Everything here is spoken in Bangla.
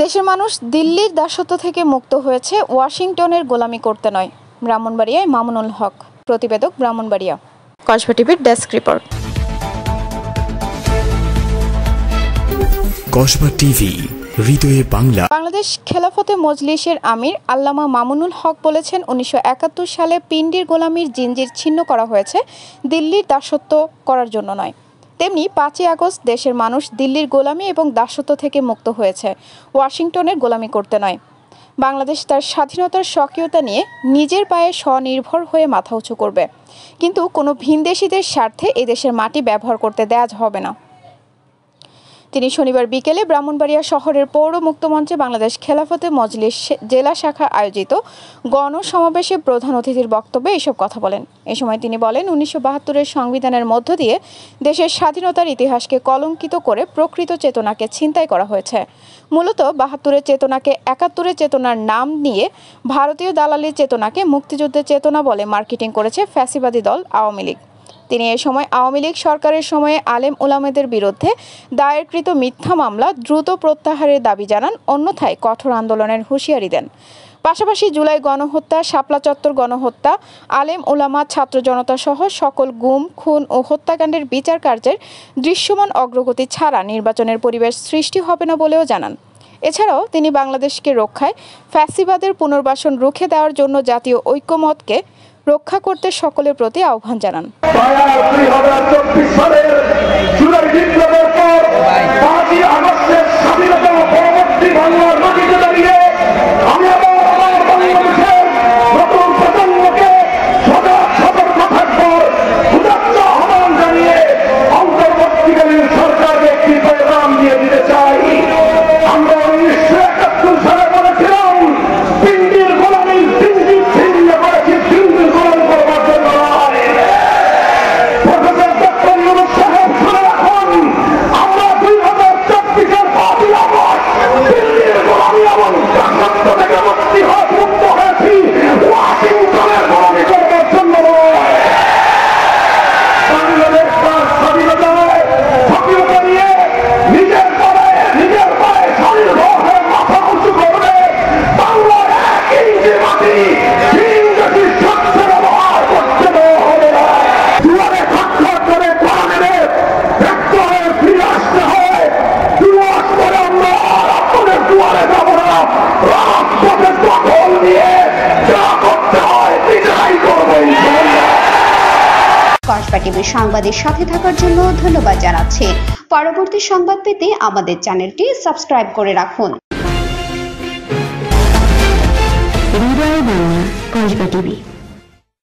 দেশের মানুষ দিল্লির দাসত্ব থেকে মুক্ত হয়েছে, ওয়াশিংটনের গোলামি করতে নয়। ব্রাহ্মণবাড়িয়ায় মামুনুল হক, প্রতিবেদক, ব্রাহ্মণবাড়িয়া। কসবা টিভির ডেস্ক রিপোর্ট। কসবা টিভি, হৃদয়ে বাংলা। বাংলাদেশ খেলাফতে মজলিসের আমির আল্লামা মামুনুল হক বলেছেন, 1971 সালে পিন্ডির গোলামির জিনজির ছিন্ন করা হয়েছে দিল্লির দাসত্ব করার জন্য নয়। তেমনি 5ই আগস্ট দেশের মানুষ দিল্লির গোলামি এবং দাসত্ব থেকে মুক্ত হয়েছে, ওয়াশিংটনের গোলামি করতে নয়। বাংলাদেশ তার স্বাধীনতার স্বকীয়তা নিয়ে নিজের পায়ে স্বনির্ভর হয়ে মাথা উঁচু করবে, কিন্তু কোনো ভিনদেশীদের স্বার্থে এদেশের মাটি ব্যবহার করতে দেয়া হবে না। তিনি শনিবার বিকেলে ব্রাহ্মণবাড়িয়া শহরের পৌর মুক্তমঞ্চে বাংলাদেশ খেলাফতে মজলিস জেলা শাখা আয়োজিত গণসমাবেশে প্রধান অতিথির বক্তব্যে এসব কথা বলেন। এ সময় তিনি বলেন, 1972-এর সংবিধানের মধ্য দিয়ে দেশের স্বাধীনতার ইতিহাসকে কলঙ্কিত করে প্রকৃত চেতনাকে ছিনতাই করা হয়েছে। মূলত 72-এর চেতনাকে 71-এর চেতনার নাম নিয়ে ভারতীয় দালালির চেতনাকে মুক্তিযুদ্ধের চেতনা বলে মার্কেটিং করেছে ফ্যাসিবাদী দল আওয়ামী লীগ। তিনি এ সময় আওয়ামী লীগ সরকারের সময়ে আলেম উলামাদের বিরুদ্ধে দায়েরকৃত মিথ্যা মামলা দ্রুত প্রত্যাহারের দাবি জানান, অন্যথায় কঠোর আন্দোলনের হুঁশিয়ারি দেন। পাশাপাশি জুলাই গণহত্যা, শাপলা চত্বর গণহত্যা, আলেম উলামা, ছাত্র জনতা সহ সকল গুম, খুন ও হত্যাকাণ্ডের বিচার কার্যের দৃশ্যমান অগ্রগতি ছাড়া নির্বাচনের পরিবেশ সৃষ্টি হবে না বলেও জানান। এছাড়াও তিনি বাংলাদেশকে রক্ষায় ফ্যাসিবাদের পুনর্বাসন রুখে দেওয়ার জন্য জাতীয় ঐক্যমতকে রক্ষা করতে সকলের প্রতি আহ্বান জানান। কসবা টিভির সংবাদের সাথে থাকার জন্য ধন্যবাদ জানাচ্ছি। পরবর্তী সংবাদ পেতে আমাদের চ্যানেলটি সাবস্ক্রাইব করে রাখুন। হৃদয়ে বাংলা, কসবা টিভি।